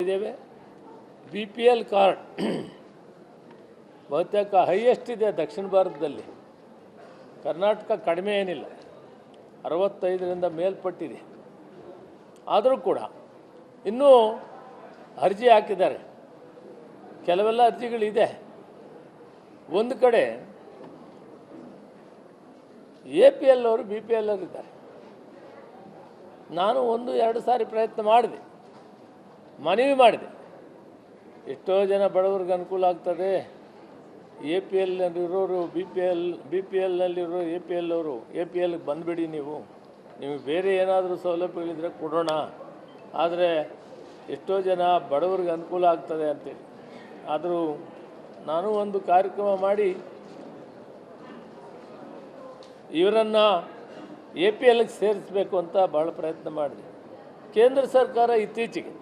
ಮಾಡಿದ್ದೇವೆ. BPL card ಬಹುತೇಕ highest ಇದೆ ದಕ್ಷಿಣ ಭಾರತದಲ್ಲಿ. ಕರ್ನಾಟಕ ಕಡಿಮೆ ಏನಿಲ್ಲ, 65ರಿಂದ ಮೇಲ್ಪಟ್ಟಿದೆ. ಆದರೂ ಕೂಡ ಇನ್ನೂ ಅರ್ಜಿ ಹಾಕಿದ್ದಾರೆ. ಕೆಲವೆಲ್ಲ ಅರ್ಜಿಗಳಿದೆ. ಒಂದು ಕಡೆ APL ಅವರು BPL ಅವರು ಇದ್ದಾರೆ. ನಾನು 1-2 ಸಾರಿ ಪ್ರಯತ್ನ ಮಾಡಿದೆ, ಮನವಿ ಮಾಡಿದೆ. ಎಷ್ಟೋ ಜನ ಬಡವರಿಗೆ ಅನುಕೂಲ ಆಗ್ತದೆ, APLನಲ್ಲಿರೋರು BPLನಲ್ಲಿರೋ APL ಅವರು APLಗೆ ಬಂದುಬಿಡಿ, ನೀವು ಬೇರೆ ಏನಾದರೂ ಸೌಲಭ್ಯಗಳಿದ್ರೆ ಕೊಡೋಣ, ಆದರೆ ಎಷ್ಟೋ ಜನ ಬಡವರಿಗೆ ಅನುಕೂಲ ಆಗ್ತದೆ ಅಂತೇಳಿ. ಆದರೂ ನಾನು ಒಂದು ಕಾರ್ಯಕ್ರಮ ಮಾಡಿ ಇವರನ್ನು APLಗೆ ಸೇರಿಸಬೇಕು ಅಂತ ಭಾಳ ಪ್ರಯತ್ನ ಮಾಡಿದೆ. ಕೇಂದ್ರ ಸರ್ಕಾರ ಇತ್ತೀಚೆಗೆ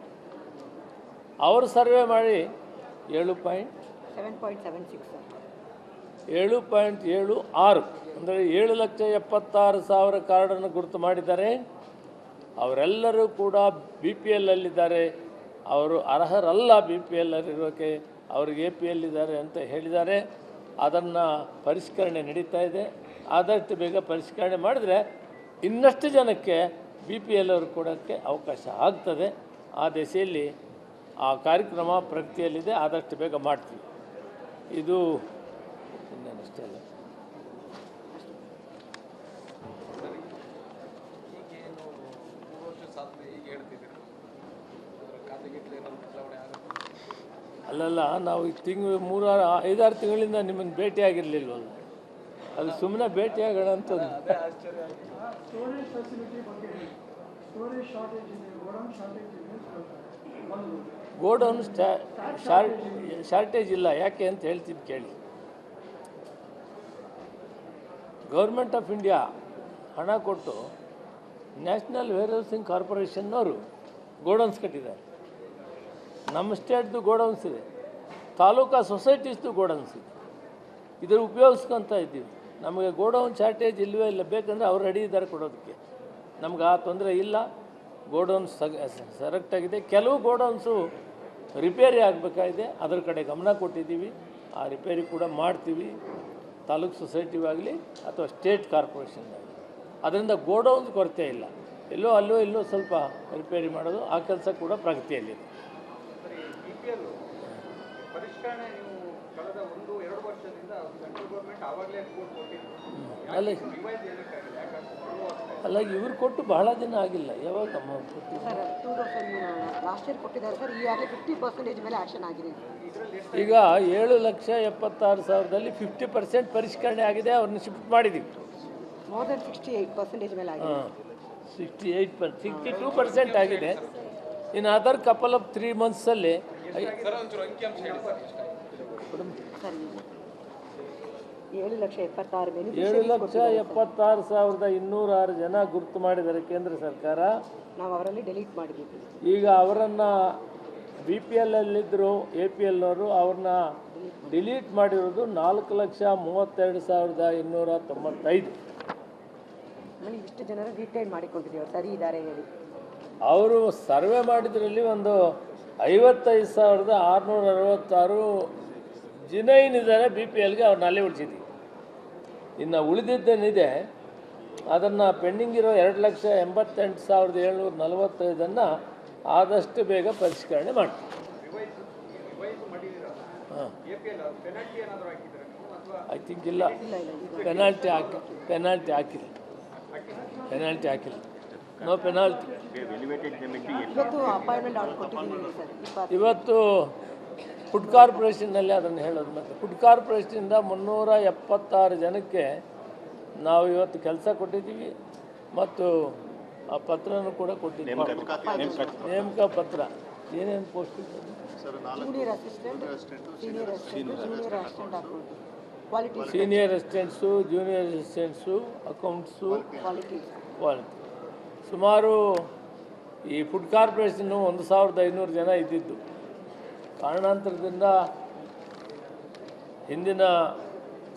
ಅವರು ಸರ್ವೆ ಮಾಡಿ 7.76 ಅಂದರೆ 7,76,000 ಕಾರ್ಡನ್ನು ಗುರುತು ಮಾಡಿದ್ದಾರೆ. ಅವರೆಲ್ಲರೂ ಕೂಡ BPLನಲ್ಲಿದ್ದಾರೆ. ಅವರು ಅರ್ಹರಲ್ಲ BPLನಲ್ಲಿರೋಕ್ಕೆ, ಅವ್ರಿಗೆ APL ಇದ್ದಾರೆ ಅಂತ ಹೇಳಿದ್ದಾರೆ. ಅದನ್ನು ಪರಿಷ್ಕರಣೆ ನಡೀತಾ ಇದೆ. ಆದಷ್ಟು ಬೇಗ ಪರಿಷ್ಕರಣೆ ಮಾಡಿದರೆ ಇನ್ನಷ್ಟು ಜನಕ್ಕೆ BPL ಅವರು ಕೊಡೋಕ್ಕೆ ಅವಕಾಶ ಆಗ್ತದೆ. ಆ ದಿಸೆಯಲ್ಲಿ ಆ ಕಾರ್ಯಕ್ರಮ ಪ್ರಗತಿಯಲ್ಲಿದೆ. ಆದಷ್ಟು ಬೇಗ ಮಾಡ್ತೀವಿ. ಇದು ಇನ್ನೇನಷ್ಟೇ ಅಲ್ಲ. ಅಲ್ಲಲ್ಲ, ನಾವು ಈ ತಿಂಗಳು 3-5-6 ತಿಂಗಳಿಂದ ನಿಮ್ಮನ್ನು ಭೇಟಿಯಾಗಿರಲಿಲ್ವಲ್ಲ, ಅದು ಸುಮ್ಮನೆ ಭೇಟಿಯಾಗೋಣ ಅಂತ. ಗೋಡೌನ್ ಶಾರ್ಟೇಜ್ ಇಲ್ಲ. ಯಾಕೆ ಅಂತ ಹೇಳ್ತೀನಿ ಕೇಳಿ. ಗೌರ್ಮೆಂಟ್ ಆಫ್ ಇಂಡಿಯಾ ಹಣ ಕೊಟ್ಟು ನ್ಯಾಷನಲ್ ವೇರ್ಹೌಸಿಂಗ್ ಕಾರ್ಪೊರೇಷನ್ನವರು ಗೋಡೌನ್ಸ್ ಕಟ್ಟಿದ್ದಾರೆ. ನಮ್ಮ ಸ್ಟೇಟ್ದು ಗೋಡೌನ್ಸ್ ಇದೆ, ತಾಲೂಕಾ ಸೊಸೈಟೀಸ್ದು ಗೋಡೌನ್ಸ್ ಇದೆ. ಇದನ್ನು ಉಪಯೋಗಿಸ್ಕೊತಾ ಇದ್ದೀವಿ. ನಮಗೆ ಗೋಡೌನ್ ಶಾರ್ಟೇಜ್ ಇಲ್ಲವೇ ಇಲ್ಲ. ಬೇಕಂದರೆ ಅವ್ರು ರೆಡಿ ಇದ್ದಾರೆ ಕೊಡೋದಕ್ಕೆ. ನಮ್ಗೆ ಆ ತೊಂದರೆ ಇಲ್ಲ. ಗೋಡೌನ್ಸ್ ಸರೆಕ್ಟಾಗಿದೆ. ಕೆಲವು ಗೋಡೌನ್ಸು ರಿಪೇರಿ ಆಗಬೇಕಾಗಿದೆ, ಅದರ ಕಡೆ ಗಮನ ಕೊಟ್ಟಿದ್ದೀವಿ. ಆ ರಿಪೇರಿ ಕೂಡ ಮಾಡ್ತೀವಿ, ತಾಲೂಕು ಸೊಸೈಟಿ ಆಗಲಿ ಅಥವಾ ಸ್ಟೇಟ್ ಕಾರ್ಪೊರೇಷನ್ ಆಗಲಿ. ಅದರಿಂದ ಗೋಡೌನ್ಸ್ ಕೊರತೆ ಇಲ್ಲ. ಎಲ್ಲೋ ಇಲ್ಲೋ ಸ್ವಲ್ಪ ರಿಪೇರಿ ಮಾಡೋದು, ಆ ಕೆಲಸ ಕೂಡ ಪ್ರಗತಿಯಲ್ಲಿದೆ. ಅಲ್ಲ, ಇವ್ರು ಕೊಟ್ಟು ಬಹಳ ದಿನ ಆಗಿಲ್ಲ. ಯಾವಾಗ ಈಗ 7,76,000ದಲ್ಲಿ 50% ಪರಿಷ್ಕರಣೆ ಆಗಿದೆ. ಅವ್ರನ್ನ ಶಿಫ್ಟ್ ಮಾಡಿದ್ದೀವಿ. 62% ಆಗಿದೆ. ಇನ್ನು ಅದರ್ ಕಪಲ್ ಆಫ್ 3 ಮಂತ್ಸಲ್ಲಿ 7,76,206 ಜನ ಗುರುತು ಮಾಡಿದ್ದಾರೆ ಕೇಂದ್ರ ಸರ್ಕಾರ. ನಾವು ಅವರಲ್ಲಿ ಡಿಲೀಟ್ ಮಾಡಿದ್ದೀವಿ. ಈಗ ಅವರನ್ನು BPLನಲ್ಲಿದ್ದರು APLನವರು ಅವ್ರನ್ನ ಡಿಲೀಟ್ ಮಾಡಿರೋದು 4,32,295. ಇಷ್ಟು ಜನರು ರಿಟೈನ್ ಮಾಡಿಕೊಂಡಿದ್ದೀವಿ, ಸರಿ ಇದ್ದಾರೆ ಹೇಳಿ. ಅವರು ಸರ್ವೆ ಮಾಡಿದ್ರಲ್ಲಿ ಒಂದು 55,666 ಜಿನೈನಿದ್ದಾರೆ BPLಗೆ. ಅವ್ರನ್ನ ಅಲ್ಲೇ ಉಳಿಸಿದ್ದೀವಿ. ಇನ್ನು ಉಳಿದಿದ್ದೇನಿದೆ ಅದನ್ನು ಪೆಂಡಿಂಗ್ ಇರೋ 2,88,745 ಆದಷ್ಟು ಬೇಗ ಪರಿಷ್ಕರಣೆ ಮಾಡ್ತೀವಿ. ಐ ಥಿಂಕ್ ಇಲ್ಲ, ಪೆನಾಲ್ಟಿ ಹಾಕಿಲ್ಲ. No penalty. ಇವತ್ತು ಫುಡ್ ಕಾರ್ಪೊರೇಷನ್ನಲ್ಲಿ ಅದನ್ನು ಹೇಳೋದು. ಮತ್ತು ಫುಡ್ ಕಾರ್ಪೊರೇಷನಿಂದ 376 ಜನಕ್ಕೆ ನಾವು ಇವತ್ತು ಕೆಲಸ ಕೊಟ್ಟಿದ್ದೀವಿ ಮತ್ತು ಆ ಪತ್ರನೂ ಕೂಡ ಕೊಟ್ಟಿದ್ದೀವಿ. ನೇಮಕ ಪತ್ರ. ಏನೇನು ಪೋಸ್ಟ್ ಇದೆ? Senior assistants, junior assistants, accounts, quality. ಸುಮಾರು ಈ ಫುಡ್ ಕಾರ್ಪೊರೇಷನ್ನು 1,500 ಜನ ಇದ್ದಿದ್ದು. ಕಾರಣಾಂತರದಿಂದ ಹಿಂದಿನ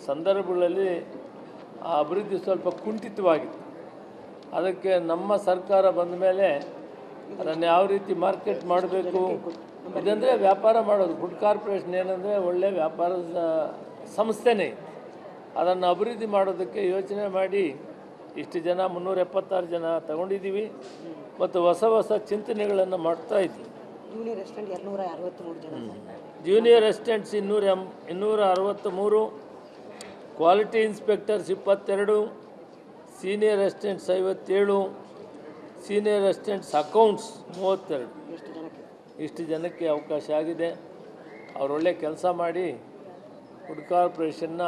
ಸಂದರ್ಭಗಳಲ್ಲಿ ಆ ಅಭಿವೃದ್ಧಿ ಸ್ವಲ್ಪ ಕುಂಠಿತವಾಗಿತ್ತು. ಅದಕ್ಕೆ ನಮ್ಮ ಸರ್ಕಾರ ಬಂದ ಮೇಲೆ ಅದನ್ನು ಯಾವ ರೀತಿ ಮಾರ್ಕೆಟ್ ಮಾಡಬೇಕು, ಇದಂದರೆ ವ್ಯಾಪಾರ ಮಾಡೋದು. ಫುಡ್ ಕಾರ್ಪೊರೇಷನ್ ಏನಂದರೆ ಒಳ್ಳೆ ವ್ಯಾಪಾರದ ಸಂಸ್ಥೆನೇ. ಅದನ್ನು ಅಭಿವೃದ್ಧಿ ಮಾಡೋದಕ್ಕೆ ಯೋಚನೆ ಮಾಡಿ ಇಷ್ಟು ಜನ 376 ಜನ ತಗೊಂಡಿದ್ದೀವಿ ಮತ್ತು ಹೊಸ ಹೊಸ ಚಿಂತನೆಗಳನ್ನು ಮಾಡ್ತಾ ಇದ್ವಿ. ಜೂನಿಯರ್ ಅಸಿಸ್ಟೆಂಟ್ 263 ಜನ sir. Junior assistants 263, quality inspectors 22, senior assistants 57, senior assistants accounts 32. ಎಷ್ಟು ಜನಕ್ಕೆ? ಇಷ್ಟು ಜನಕ್ಕೆ ಅವಕಾಶ ಆಗಿದೆ. ಅವ್ರು ಒಳ್ಳೆ ಕೆಲಸ ಮಾಡಿ ಫುಡ್ ಕಾರ್ಪೊರೇಷನ್ನ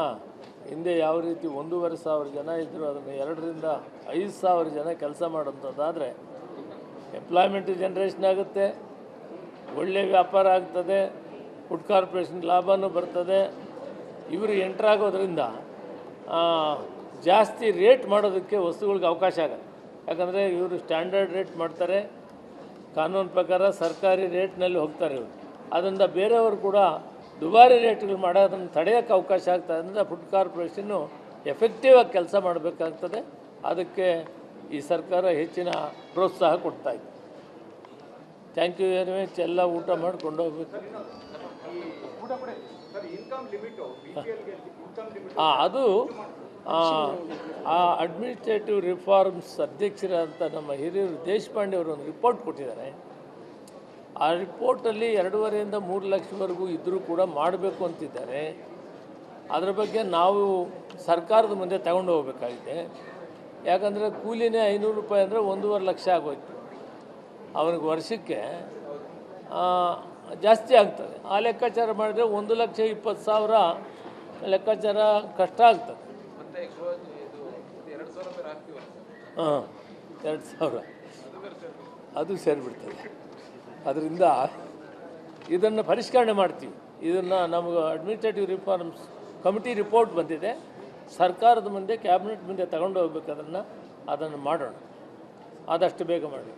ಹಿಂದೆ ಯಾವ ರೀತಿ 1,500 ಜನ ಇದ್ದರು ಅದನ್ನು 2ರಿಂದ 5,000 ಜನ ಕೆಲಸ ಮಾಡೋಂಥದ್ದಾದರೆ ಎಂಪ್ಲಾಯ್ಮೆಂಟ್ ಜನ್ರೇಷನ್ ಆಗುತ್ತೆ, ಒಳ್ಳೆಯ ವ್ಯಾಪಾರ ಆಗ್ತದೆ, ಫುಡ್ ಕಾರ್ಪೊರೇಷನ್ ಲಾಭವೂ ಬರ್ತದೆ. ಇವರು ಎಂಟ್ರಾಗೋದ್ರಿಂದ ಜಾಸ್ತಿ ರೇಟ್ ಮಾಡೋದಕ್ಕೆ ವಸ್ತುಗಳಿಗೆ ಅವಕಾಶ ಆಗುತ್ತೆ. ಯಾಕಂದರೆ ಇವರು ಸ್ಟ್ಯಾಂಡರ್ಡ್ ರೇಟ್ ಮಾಡ್ತಾರೆ, ಕಾನೂನು ಪ್ರಕಾರ ಸರ್ಕಾರಿ ರೇಟ್ನಲ್ಲಿ ಹೋಗ್ತಾರೆ ಇವರು. ಅದರಿಂದ ಬೇರೆಯವರು ಕೂಡ ದುಬಾರಿ ರೇಟ್ಗಳು ಮಾಡೋದನ್ನು ತಡೆಯೋಕ್ಕೆ ಅವಕಾಶ ಆಗ್ತದೆ. ಅದರಿಂದ ಫುಡ್ ಕಾರ್ಪೊರೇಷನ್ನು ಎಫೆಕ್ಟಿವ್ ಆಗಿ ಕೆಲಸ ಮಾಡಬೇಕಾಗ್ತದೆ. ಅದಕ್ಕೆ ಈ ಸರ್ಕಾರ ಹೆಚ್ಚಿನ ಪ್ರೋತ್ಸಾಹ ಕೊಡ್ತಾಯಿದೆ. Thank you very much. ಎಲ್ಲ ಊಟ ಮಾಡಿಕೊಂಡು ಹೋಗ್ಬೇಕು. ಅದು ಅಡ್ಮಿನಿಸ್ಟ್ರೇಟಿವ್ ರಿಫಾರ್ಮ್ಸ್ ಅಧ್ಯಕ್ಷರಂತ ನಮ್ಮ ಹಿರಿಯರು ದೇಶಪಾಂಡೆ ಅವರು ಒಂದು ರಿಪೋರ್ಟ್ ಕೊಟ್ಟಿದ್ದಾರೆ. ಆ ರಿಪೋರ್ಟಲ್ಲಿ 2.5ರಿಂದ 3 ಲಕ್ಷವರೆಗೂ ಇದ್ದರೂ ಕೂಡ ಮಾಡಬೇಕು ಅಂತಿದ್ದಾರೆ. ಅದರ ಬಗ್ಗೆ ನಾವು ಸರ್ಕಾರದ ಮುಂದೆ ತಗೊಂಡು ಹೋಗಬೇಕಾಗಿದೆ. ಯಾಕಂದರೆ ಕೂಲಿನೇ 500 ರೂಪಾಯಿ ಅಂದರೆ 1.5 ಲಕ್ಷ ಆಗೋಯ್ತು. ಅವನಿಗೆ ವರ್ಷಕ್ಕೆ ಜಾಸ್ತಿ ಆಗ್ತದೆ. ಆ ಲೆಕ್ಕಾಚಾರ ಮಾಡಿದರೆ 1,20,000 ಲೆಕ್ಕಾಚಾರ ಕಷ್ಟ ಆಗ್ತದೆ. ಹಾಂ, 2,000 ಅದು ಸೇರಿಬಿಡ್ತದೆ. ಅದರಿಂದ ಇದನ್ನು ಪರಿಷ್ಕರಣೆ ಮಾಡ್ತೀವಿ. ಇದನ್ನು ನಮಗೆ ಅಡ್ಮಿನಿಸ್ಟ್ರೇಟಿವ್ ರಿಫಾರ್ಮ್ಸ್ ಕಮಿಟಿ ರಿಪೋರ್ಟ್ ಬಂದಿದೆ. ಸರ್ಕಾರದ ಮುಂದೆ ಕ್ಯಾಬಿನೆಟ್ ಮುಂದೆ ತಗೊಂಡು ಹೋಗ್ಬೇಕು. ಅದನ್ನು ಮಾಡೋಣ, ಆದಷ್ಟು ಬೇಗ ಮಾಡಿ.